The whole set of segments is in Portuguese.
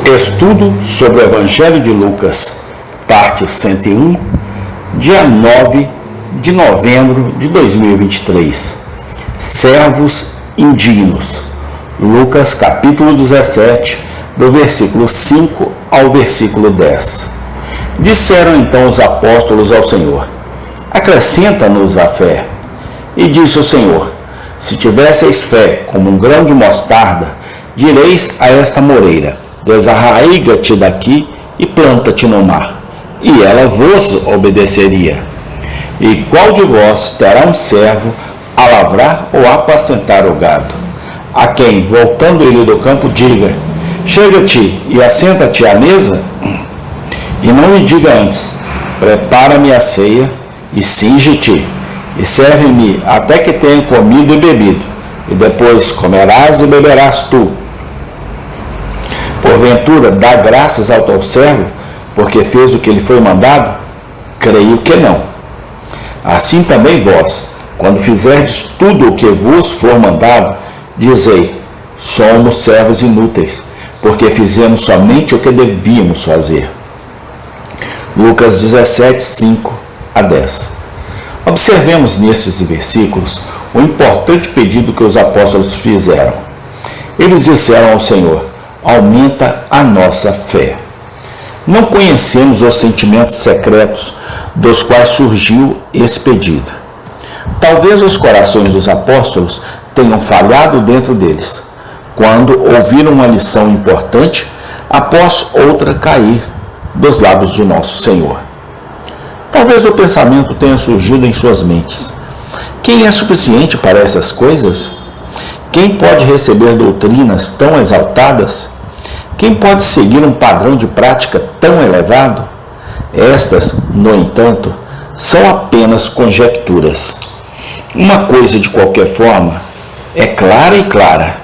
Estudo sobre o Evangelho de Lucas, parte 101, dia 9 de novembro de 2023. Servos indignos. Lucas, capítulo 17, do versículo 5 ao versículo 10. Disseram então os apóstolos ao Senhor: acrescenta-nos a fé. E disse o Senhor: se tivesseis fé como um grão de mostarda, direis a esta moreira: desarraiga-te daqui e planta-te no mar, e ela vos obedeceria. E qual de vós terá um servo a lavrar ou a apacentar o gado, a quem, voltando ele do campo, diga: chega-te e assenta-te à mesa? E não lhe diga antes: prepara-me a ceia, e cinge-te, e serve-me até que tenha comido e bebido, e depois comerás e beberás tu. Porventura dá graças ao teu servo, porque fez o que lhe foi mandado? Creio que não. Assim também vós, quando fizerdes tudo o que vos for mandado, dizei: somos servos inúteis, porque fizemos somente o que devíamos fazer. Lucas 17, 5 a 10. Observemos nestes versículos o importante pedido que os apóstolos fizeram. Eles disseram ao Senhor: aumenta a nossa fé. Não conhecemos os sentimentos secretos dos quais surgiu esse pedido. Talvez os corações dos apóstolos tenham falhado dentro deles, quando ouviram uma lição importante após outra cair dos lábios de nosso Senhor. Talvez o pensamento tenha surgido em suas mentes: quem é suficiente para essas coisas? Quem pode receber doutrinas tão exaltadas? Quem pode seguir um padrão de prática tão elevado? Estas, no entanto, são apenas conjecturas. Uma coisa, de qualquer forma, é clara e clara: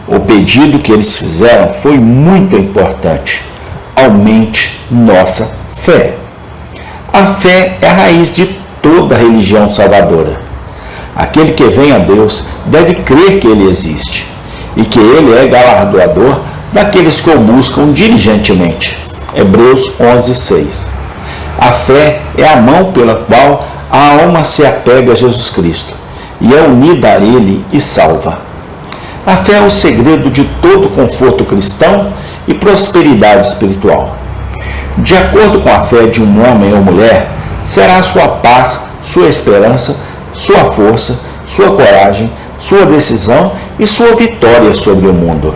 o pedido que eles fizeram foi muito importante. Aumente nossa fé. A fé é a raiz de toda religião salvadora. Aquele que vem a Deus deve crer que Ele existe e que Ele é galardoador daqueles que o buscam diligentemente. Hebreus 11, 6. A fé é a mão pela qual a alma se apega a Jesus Cristo e é unida a Ele e salva. A fé é o segredo de todo conforto cristão e prosperidade espiritual. De acordo com a fé de um homem ou mulher, será sua paz, sua esperança, sua força, sua coragem, sua decisão e sua vitória sobre o mundo.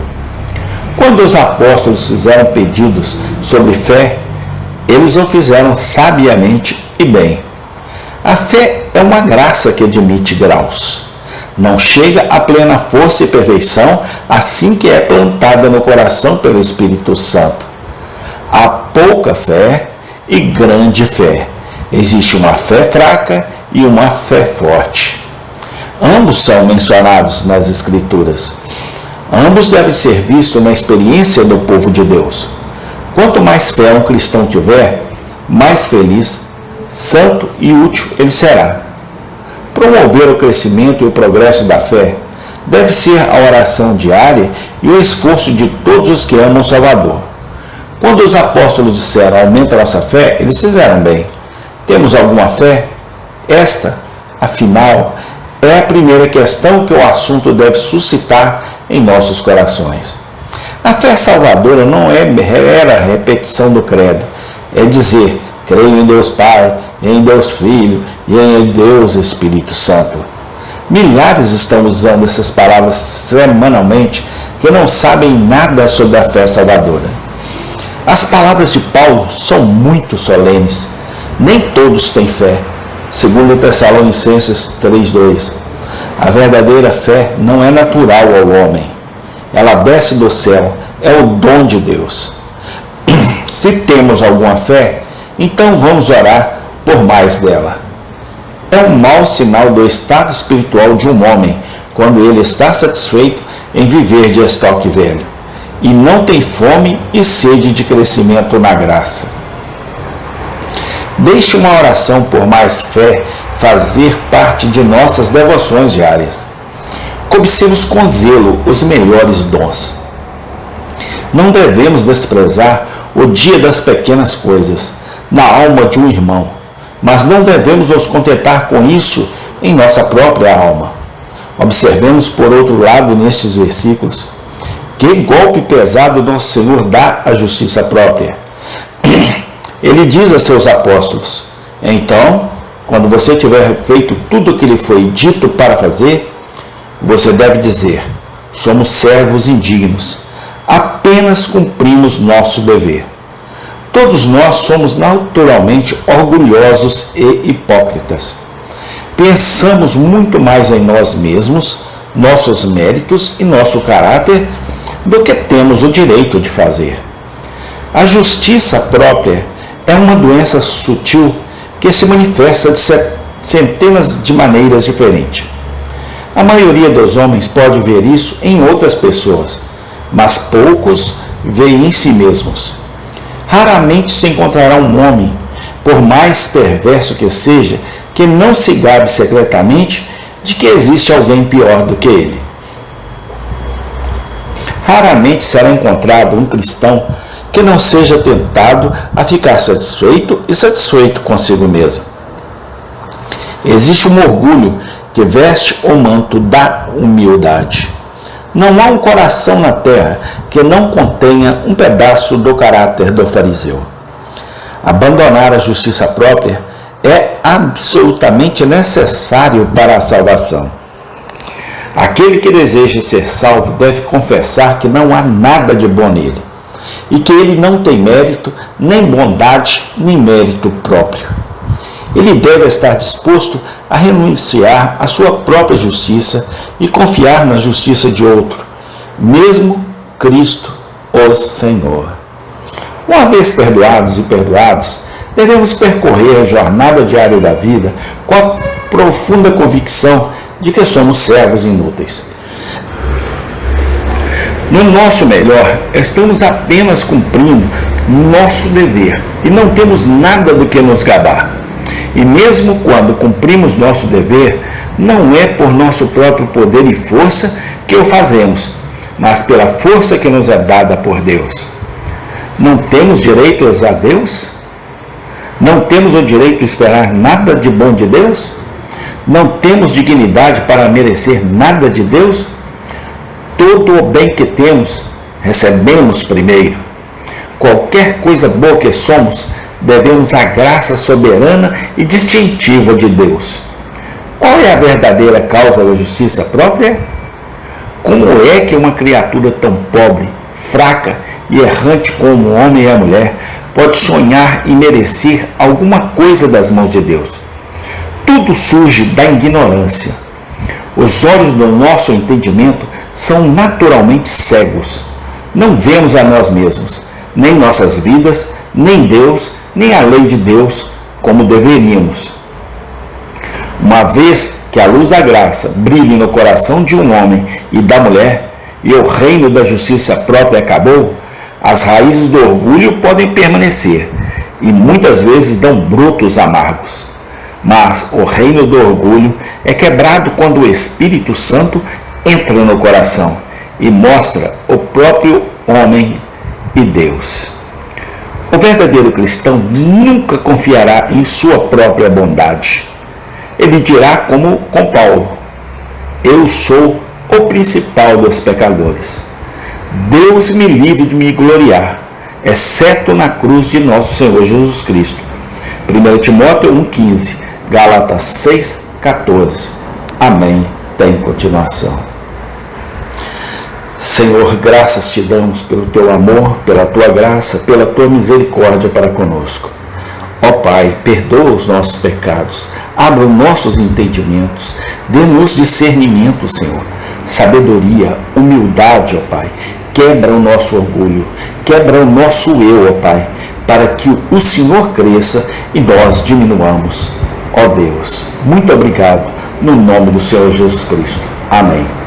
Quando os apóstolos fizeram pedidos sobre fé, eles o fizeram sabiamente e bem. A fé é uma graça que admite graus. Não chega a plena força e perfeição assim que é plantada no coração pelo Espírito Santo. Há pouca fé e grande fé. Existe uma fé fraca e uma fé forte. Ambos são mencionados nas Escrituras. Ambos devem ser vistos na experiência do povo de Deus. Quanto mais fé um cristão tiver, mais feliz, santo e útil ele será. Promover o crescimento e o progresso da fé deve ser a oração diária e o esforço de todos os que amam o Salvador. Quando os apóstolos disseram: aumenta a nossa fé, eles fizeram bem. Temos alguma fé? Esta, afinal, é a primeira questão que o assunto deve suscitar em nossos corações. A fé salvadora não é mera repetição do credo. É dizer: creio em Deus Pai, em Deus Filho e em Deus Espírito Santo. Milhares estão usando essas palavras semanalmente que não sabem nada sobre a fé salvadora. As palavras de Paulo são muito solenes. Nem todos têm fé. Segundo Tessalonicenses 3:2. A verdadeira fé não é natural ao homem. Ela desce do céu, é o dom de Deus. Se temos alguma fé, então vamos orar por mais dela. É um mau sinal do estado espiritual de um homem quando ele está satisfeito em viver de estoque velho e não tem fome e sede de crescimento na graça. Deixe uma oração por mais fé fazer parte de nossas devoções diárias. Cobicemos com zelo os melhores dons. Não devemos desprezar o dia das pequenas coisas na alma de um irmão, mas não devemos nos contentar com isso em nossa própria alma. Observemos, por outro lado, nestes versículos, que golpe pesado nosso Senhor dá à justiça própria. Ele diz a seus apóstolos: então, quando você tiver feito tudo o que lhe foi dito para fazer, você deve dizer: somos servos indignos, apenas cumprimos nosso dever. Todos nós somos naturalmente orgulhosos e hipócritas. Pensamos muito mais em nós mesmos, nossos méritos e nosso caráter do que temos o direito de fazer. A justiça própria é uma doença sutil que se manifesta de centenas de maneiras diferentes. A maioria dos homens pode ver isso em outras pessoas, mas poucos veem em si mesmos. Raramente se encontrará um homem, por mais perverso que seja, que não se gabe secretamente de que existe alguém pior do que ele. Raramente será encontrado um cristão que não seja tentado a ficar satisfeito e satisfeito consigo mesmo. Existe um orgulho que veste o manto da humildade. Não há um coração na terra que não contenha um pedaço do caráter do fariseu. Abandonar a justiça própria é absolutamente necessário para a salvação. Aquele que deseja ser salvo deve confessar que não há nada de bom nele e que ele não tem mérito, nem bondade, nem mérito próprio. Ele deve estar disposto a renunciar à sua própria justiça e confiar na justiça de outro, mesmo Cristo, o Senhor. Uma vez perdoados e perdoados, devemos percorrer a jornada diária da vida com a profunda convicção de que somos servos inúteis. No nosso melhor, estamos apenas cumprindo nosso dever e não temos nada do que nos gabar. E mesmo quando cumprimos nosso dever, não é por nosso próprio poder e força que o fazemos, mas pela força que nos é dada por Deus. Não temos direitos a Deus? Não temos o direito de esperar nada de bom de Deus? Não temos dignidade para merecer nada de Deus? Todo o bem que temos, recebemos primeiro. Qualquer coisa boa que somos, devemos à graça soberana e distintiva de Deus. Qual é a verdadeira causa da justiça própria? Como é que uma criatura tão pobre, fraca e errante como o homem e a mulher pode sonhar e merecer alguma coisa das mãos de Deus? Tudo surge da ignorância. Os olhos do nosso entendimento são naturalmente cegos. Não vemos a nós mesmos, nem nossas vidas, nem Deus, nem a lei de Deus como deveríamos. Uma vez que a luz da graça brilhe no coração de um homem e da mulher, e o reino da justiça própria acabou, as raízes do orgulho podem permanecer, e muitas vezes dão brotos amargos. Mas o reino do orgulho é quebrado quando o Espírito Santo entra no coração e mostra o próprio homem e Deus. O verdadeiro cristão nunca confiará em sua própria bondade. Ele dirá como com Paulo: eu sou o principal dos pecadores. Deus me livre de me gloriar, exceto na cruz de nosso Senhor Jesus Cristo. 1 Timóteo 1,15, Gálatas 6,14. Amém. Tem continuação. Senhor, graças te damos pelo teu amor, pela tua graça, pela tua misericórdia para conosco. Ó Pai, perdoa os nossos pecados, abra os nossos entendimentos, dê-nos discernimento, Senhor, sabedoria, humildade, ó Pai. Quebra o nosso orgulho, quebra o nosso eu, ó Pai, para que o Senhor cresça e nós diminuamos. Ó Deus, muito obrigado, no nome do Senhor Jesus Cristo. Amém.